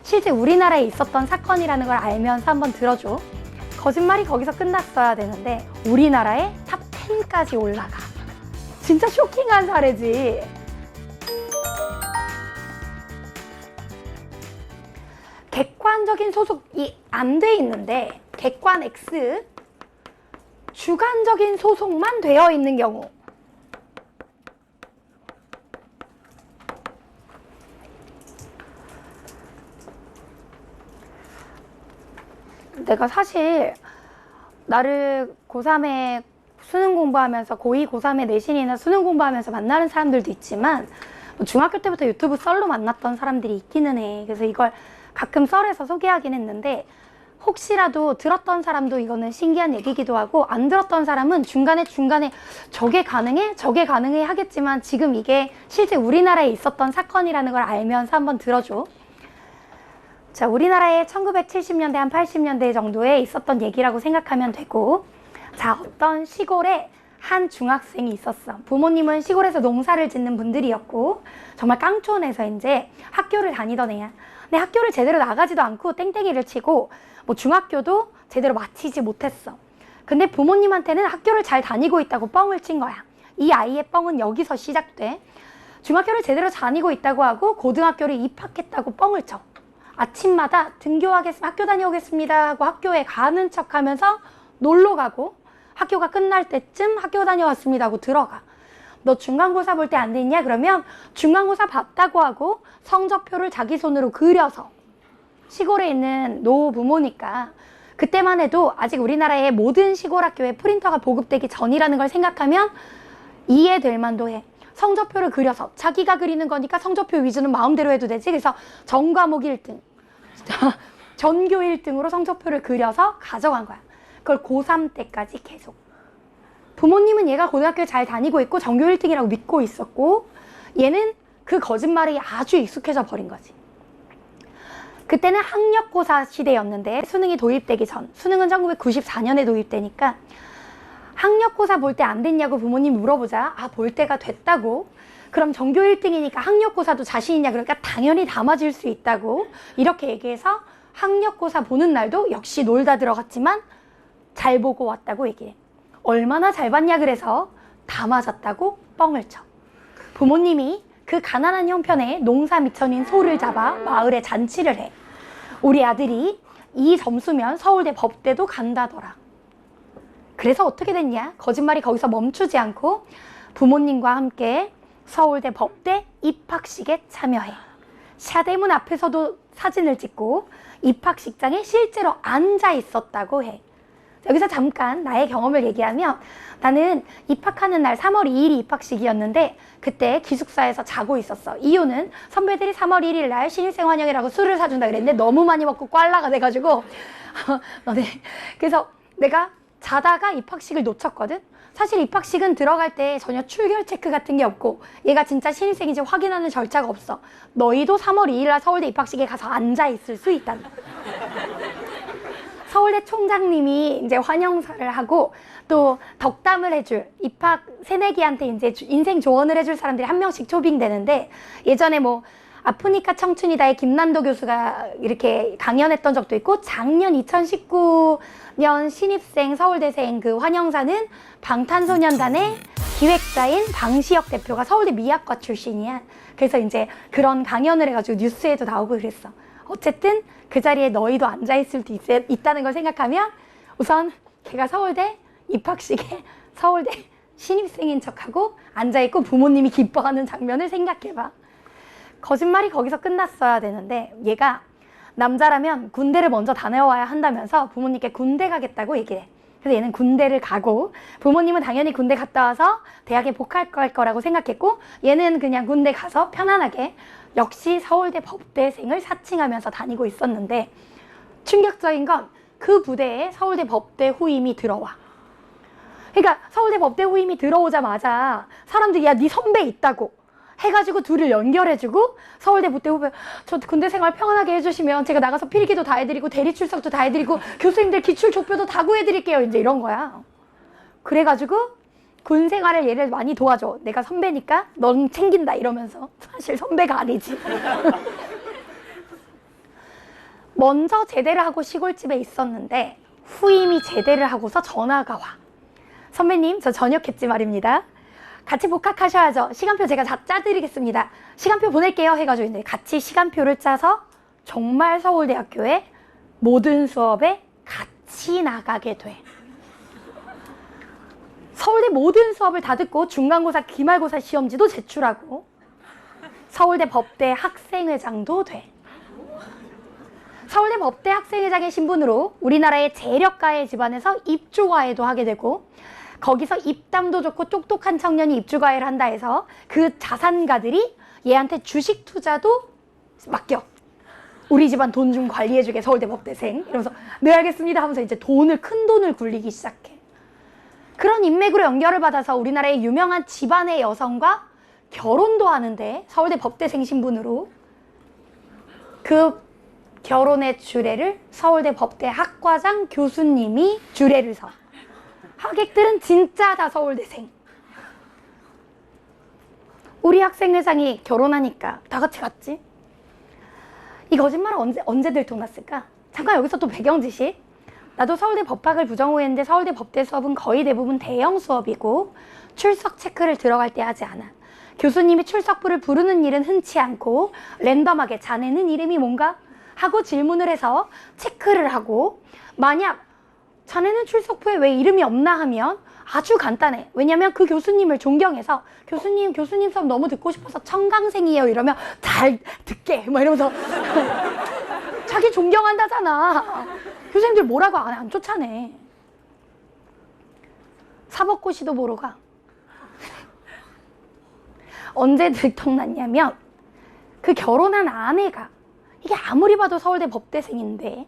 실제 우리나라에 있었던 사건이라는 걸 알면서 한번 들어줘. 거짓말이 거기서 끝났어야 되는데 우리나라의 탑 10까지 올라가. 진짜 쇼킹한 사례지. 객관적인 소속이 안 돼 있는데 객관 X, 주관적인 소속만 되어 있는 경우. 내가 사실 나를 고3에 수능 공부하면서 고2, 고3에 내신이나 수능 공부하면서 만나는 사람들도 있지만 중학교 때부터 유튜브 썰로 만났던 사람들이 있기는 해. 그래서 이걸 가끔 썰에서 소개하긴 했는데 혹시라도 들었던 사람도 이거는 신기한 얘기기도 하고 안 들었던 사람은 중간에 저게 가능해? 저게 가능해? 하겠지만 지금 이게 실제 우리나라에 있었던 사건이라는 걸 알면서 한번 들어줘. 자, 우리나라에 1970년대 한 80년대 정도에 있었던 얘기라고 생각하면 되고, 자, 어떤 시골에 한 중학생이 있었어. 부모님은 시골에서 농사를 짓는 분들이었고 정말 깡촌에서 이제 학교를 다니던 애야. 근데 학교를 제대로 나가지도 않고 땡땡이를 치고 뭐 중학교도 제대로 마치지 못했어. 근데 부모님한테는 학교를 잘 다니고 있다고 뻥을 친 거야. 이 아이의 뻥은 여기서 시작돼. 중학교를 제대로 다니고 있다고 하고 고등학교를 입학했다고 뻥을 쳐. 아침마다 학교 다녀오겠습니다 하고 학교에 가는 척 하면서 놀러 가고 학교가 끝날 때쯤 학교 다녀왔습니다 하고 들어가. 너 중간고사 볼 때 안 됐냐? 그러면 중간고사 봤다고 하고 성적표를 자기 손으로 그려서, 시골에 있는 노부모니까 그때만 해도 아직 우리나라의 모든 시골 학교에 프린터가 보급되기 전이라는 걸 생각하면 이해될 만도 해. 성적표를 그려서 자기가 그리는 거니까 성적표 위주는 마음대로 해도 되지. 그래서 전과목 1등, 전교 1등으로 성적표를 그려서 가져간 거야. 그걸 고3 때까지 계속. 부모님은 얘가 고등학교에 잘 다니고 있고 전교 1등이라고 믿고 있었고 얘는 그 거짓말이 아주 익숙해져 버린 거지. 그때는 학력고사 시대였는데 수능이 도입되기 전, 수능은 1994년에 도입되니까 학력고사 볼 때 안 됐냐고 부모님 물어보자. 아, 볼 때가 됐다고. 그럼 전교 1등이니까 학력고사도 자신 있냐? 그러니까 당연히 다 맞을 수 있다고. 이렇게 얘기해서 학력고사 보는 날도 역시 놀다 들어갔지만 잘 보고 왔다고 얘기해. 얼마나 잘 봤냐 그래서 다 맞았다고 뻥을 쳐. 부모님이 그 가난한 형편에 농사 미천인 소를 잡아 마을에 잔치를 해. 우리 아들이 이 점수면 서울대 법대도 간다더라. 그래서 어떻게 됐냐? 거짓말이 거기서 멈추지 않고 부모님과 함께 서울대 법대 입학식에 참여해. 샤대문 앞에서도 사진을 찍고 입학식장에 실제로 앉아 있었다고 해. 여기서 잠깐 나의 경험을 얘기하면 나는 입학하는 날 3월 2일이 입학식이었는데 그때 기숙사에서 자고 있었어. 이유는 선배들이 3월 1일 날 신입생 환영이라고 술을 사준다 그랬는데 너무 많이 먹고 꽐라가 돼가지고 그래서 내가 자다가 입학식을 놓쳤거든. 사실 입학식은 들어갈 때 전혀 출결 체크 같은 게 없고 얘가 진짜 신입생인지 확인하는 절차가 없어. 너희도 3월 2일 날 서울대 입학식에 가서 앉아 있을 수 있단다. 서울대 총장님이 이제 환영사를 하고 또 덕담을 해줄 입학 새내기한테 이제 인생 조언을 해줄 사람들이 한 명씩 초빙되는데 예전에 뭐 아프니까 청춘이다의 김난도 교수가 이렇게 강연했던 적도 있고 작년 2019년 신입생 서울대생 그 환영사는 방탄소년단의 기획자인 방시혁 대표가 서울대 미학과 출신이야. 그래서 이제 그런 강연을 해가지고 뉴스에도 나오고 그랬어. 어쨌든 그 자리에 너희도 앉아있을 수 있다는 걸 생각하면 우선 걔가 서울대 입학식에 서울대 신입생인 척하고 앉아있고 부모님이 기뻐하는 장면을 생각해봐. 거짓말이 거기서 끝났어야 되는데 얘가 남자라면 군대를 먼저 다녀와야 한다면서 부모님께 군대 가겠다고 얘기를 해. 그래서 얘는 군대를 가고 부모님은 당연히 군대 갔다 와서 대학에 복학할 거라고 생각했고 얘는 그냥 군대 가서 편안하게 역시 서울대 법대생을 사칭하면서 다니고 있었는데 충격적인 건 그 부대에 서울대 법대 후임이 들어와. 그러니까 서울대 법대 후임이 들어오자마자 사람들이 야, 네 선배 있다고 해가지고 둘을 연결해주고 서울대 법대 후배 저 군대 생활 평안하게 해주시면 제가 나가서 필기도 다 해드리고 대리 출석도 다 해드리고 교수님들 기출 족표도 다 구해드릴게요. 이제 이런 거야. 그래가지고 군 생활을 얘를 많이 도와줘. 내가 선배니까 넌 챙긴다 이러면서. 사실 선배가 아니지. 먼저 제대를 하고 시골집에 있었는데 후임이 제대를 하고서 전화가 와. 선배님, 저 전역했지 말입니다. 같이 복학하셔야죠. 시간표 제가 다 짜드리겠습니다. 시간표 보낼게요. 해가지고 있는데 같이 시간표를 짜서 정말 서울대학교에 모든 수업에 같이 나가게 돼. 서울대 모든 수업을 다 듣고 중간고사, 기말고사 시험지도 제출하고 서울대 법대 학생회장도 돼. 서울대 법대 학생회장의 신분으로 우리나라의 재력가의 집안에서 입주과외도 하게 되고 거기서 입담도 좋고 똑똑한 청년이 입주과외를 한다 해서 그 자산가들이 얘한테 주식 투자도 맡겨. 우리 집안 돈 좀 관리해주게 서울대 법대생 이러면서 네 알겠습니다 하면서 이제 큰 돈을 굴리기 시작해. 그런 인맥으로 연결을 받아서 우리나라의 유명한 집안의 여성과 결혼도 하는데 서울대 법대생 신분으로 그 결혼의 주례를 서울대 법대 학과장 교수님이 주례를 서. 하객들은 진짜 다 서울대생. 우리 학생회장이 결혼하니까 다 같이 갔지. 이 거짓말은 언제 들통났을까? 잠깐 여기서 또 배경 지식. 나도 서울대 법학을 부전공했는데 서울대 법대 수업은 거의 대부분 대형 수업이고 출석 체크를 들어갈 때 하지 않아. 교수님이 출석부를 부르는 일은 흔치 않고 랜덤하게 자네는 이름이 뭔가? 하고 질문을 해서 체크를 하고 만약 자네는 출석부에 왜 이름이 없나 하면 아주 간단해. 왜냐면 그 교수님을 존경해서 교수님 수업 너무 듣고 싶어서 청강생이에요 이러면 잘 듣게 막 이러면서 자기 존경한다잖아. 교수님들 뭐라고 안 쫓아내. 사법고시도 보러 가. 언제 들통났냐면 그 결혼한 아내가 이게 아무리 봐도 서울대 법대생인데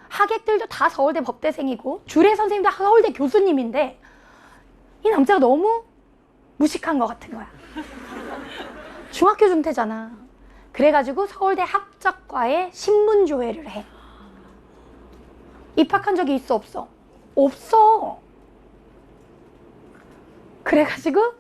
하객들도 다 서울대 법대생이고 주례 선생님도 서울대 교수님인데 이 남자가 너무 무식한 것 같은 거야. 중학교 중퇴잖아. 그래가지고 서울대 합작과에 신분조회를 해. 입학한 적이 있어 없어? 없어. 그래가지고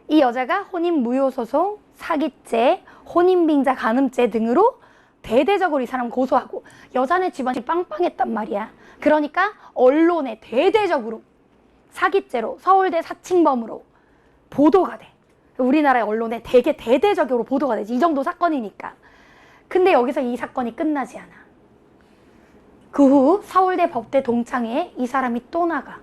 이 여자가 혼인무효소송, 사기죄, 혼인빙자 간음죄 등으로 대대적으로 이 사람 고소하고 여자네 집안이 빵빵했단 말이야. 그러니까 언론에 대대적으로 사기죄로 서울대 사칭범으로 보도가 돼. 우리나라의 언론에 되게 대대적으로 보도가 되지. 이 정도 사건이니까. 근데 여기서 이 사건이 끝나지 않아. 그 후 서울대 법대 동창회에 이 사람이 또 나가.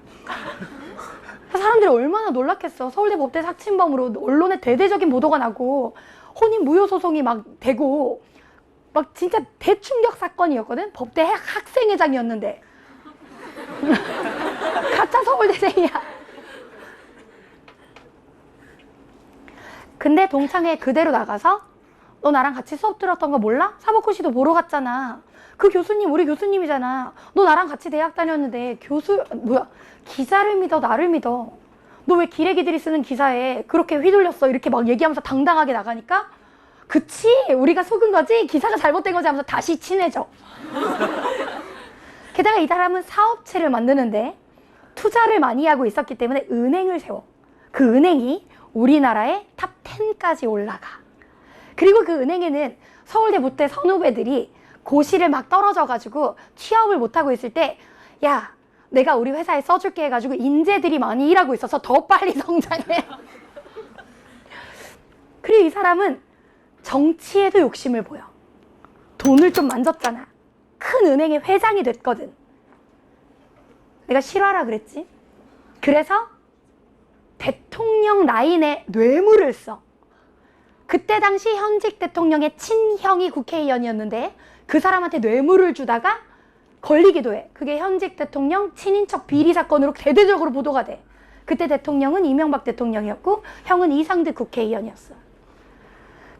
사람들이 얼마나 놀랐겠어. 서울대 법대 사칭범으로 언론에 대대적인 보도가 나고 혼인무효소송이 막 되고 막 진짜 대충격 사건이었거든. 법대 학생회장이었는데 가짜 서울대생이야. 근데 동창회 그대로 나가서 너 나랑 같이 수업 들었던 거 몰라? 사법고시도 보러 갔잖아. 그 교수님 우리 교수님이잖아. 너 나랑 같이 대학 다녔는데 기자를 믿어 나를 믿어. 너 왜 기레기들이 쓰는 기사에 그렇게 휘둘렸어? 이렇게 막 얘기하면서 당당하게 나가니까 그치 우리가 속은 거지 기사가 잘못된 거지 하면서 다시 친해져. 게다가 이 사람은 사업체를 만드는데 투자를 많이 하고 있었기 때문에 은행을 세워. 그 은행이 우리나라의 탑 10까지 올라가. 그리고 그 은행에는 서울대 모태 선후배들이 고시를 막 떨어져가지고 취업을 못하고 있을 때 야 내가 우리 회사에 써줄게 해가지고 인재들이 많이 일하고 있어서 더 빨리 성장해. 그리고 이 사람은 정치에도 욕심을 보여. 돈을 좀 만졌잖아. 큰 은행의 회장이 됐거든. 내가 실화라 그랬지? 그래서 대통령 라인에 뇌물을 써. 그때 당시 현직 대통령의 친형이 국회의원이었는데 그 사람한테 뇌물을 주다가 걸리기도 해. 그게 현직 대통령 친인척 비리 사건으로 대대적으로 보도가 돼. 그때 대통령은 이명박 대통령이었고 형은 이상득 국회의원이었어.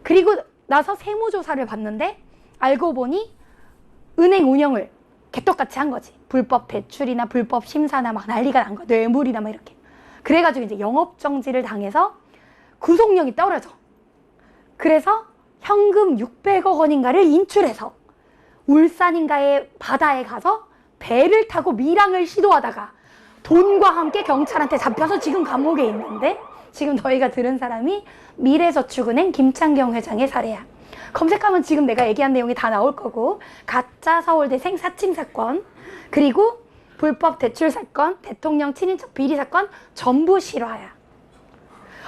그리고 나서 세무조사를 받는데 알고 보니 은행 운영을 개떡같이 한 거지. 불법 대출이나 불법 심사나 막 난리가 난 거야. 뇌물이나 막 이렇게. 그래가지고 이제 영업정지를 당해서 구속령이 떨어져. 그래서 현금 600억 원인가를 인출해서 울산인가의 바다에 가서 배를 타고 밀항을 시도하다가 돈과 함께 경찰한테 잡혀서 지금 감옥에 있는데 지금 너희가 들은 사람이 미래저축은행 김창경 회장의 사례야. 검색하면 지금 내가 얘기한 내용이 다 나올 거고, 가짜 서울대생 사칭 사건, 그리고 불법 대출 사건, 대통령 친인척 비리 사건 전부 실화야.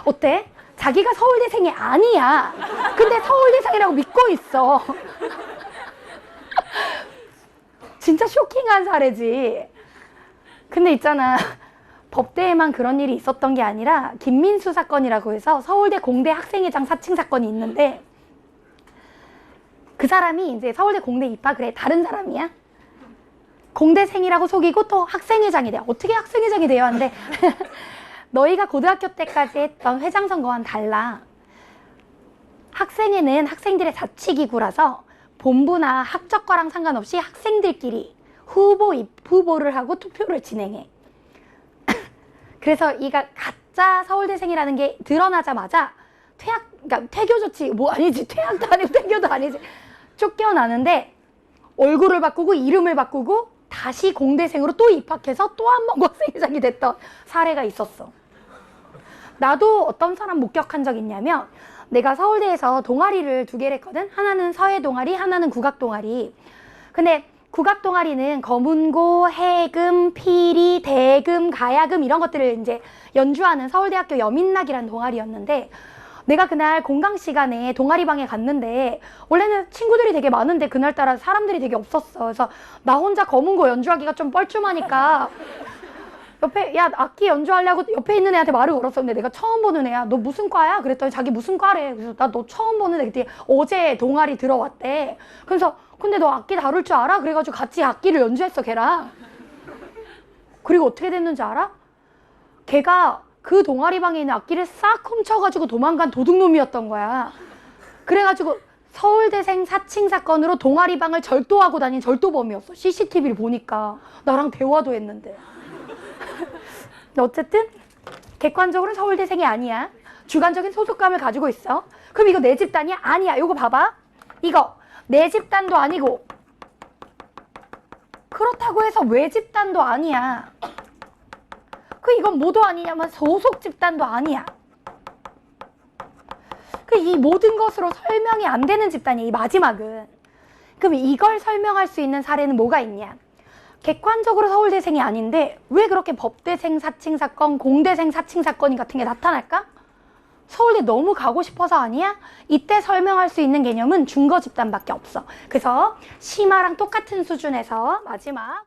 어때? 자기가 서울대생이 아니야. 근데 서울대생이라고 믿고 있어. 진짜 쇼킹한 사례지. 근데 있잖아, 법대에만 그런 일이 있었던 게 아니라 김민수 사건이라고 해서 서울대 공대 학생회장 사칭 사건이 있는데, 그 사람이 이제 서울대 공대 입학을 해. 다른 사람이야. 공대생이라고 속이고 또 학생회장이 돼. 어떻게 학생회장이 돼요? 한데 너희가 고등학교 때까지 했던 회장 선거와는 달라. 학생회는 학생들의 자치기구라서 본부나 학적과랑 상관없이 학생들끼리 후보를 하고 투표를 진행해. 그래서 이가 가짜 서울대생이라는 게 드러나자마자 그러니까 퇴교 조치, 뭐 아니지, 퇴학도 아니고 퇴교도 아니지, 쫓겨나는데 얼굴을 바꾸고 이름을 바꾸고 다시 공대생으로 또 입학해서 또 한 번 학생회장이 됐던 사례가 있었어. 나도 어떤 사람 목격한 적 있냐면, 내가 서울대에서 동아리를 2개를 했거든. 하나는 서예 동아리, 하나는 국악 동아리. 근데 국악 동아리는 거문고, 해금, 피리, 대금, 가야금 이런 것들을 이제 연주하는 서울대학교 여민락이라는 동아리였는데, 내가 그날 공강 시간에 동아리방에 갔는데 원래는 친구들이 되게 많은데 그날따라 사람들이 되게 없었어. 그래서 나 혼자 거문고 연주하기가 좀 뻘쭘하니까 옆에, 야, 악기 연주하려고 옆에 있는 애한테 말을 걸었었는데, 내가 처음 보는 애야. 너 무슨 과야? 그랬더니 자기 무슨 과래. 그래서 나 너 처음 보는 애. 그때 어제 동아리 들어왔대. 그래서 근데 너 악기 다룰 줄 알아? 그래가지고 같이 악기를 연주했어, 걔랑. 그리고 어떻게 됐는지 알아? 걔가 그 동아리방에 있는 악기를 싹 훔쳐가지고 도망간 도둑놈이었던 거야. 그래가지고 서울대생 사칭 사건으로 동아리방을 절도하고 다닌 절도범이었어. CCTV를 보니까. 나랑 대화도 했는데. 어쨌든 객관적으로는 서울대생이 아니야. 주관적인 소속감을 가지고 있어. 그럼 이거 내 집단이야? 아니야. 이거 봐봐. 이거 내 집단도 아니고, 그렇다고 해서 외 집단도 아니야. 이건 뭐도 아니냐면 소속 집단도 아니야. 이 모든 것으로 설명이 안 되는 집단이야, 이 마지막은. 그럼 이걸 설명할 수 있는 사례는 뭐가 있냐? 객관적으로 서울대생이 아닌데 왜 그렇게 법대생 사칭 사건, 공대생 사칭 사건 같은 게 나타날까? 서울대 너무 가고 싶어서 아니야? 이때 설명할 수 있는 개념은 중거 집단밖에 없어. 그래서 심화랑 똑같은 수준에서 마지막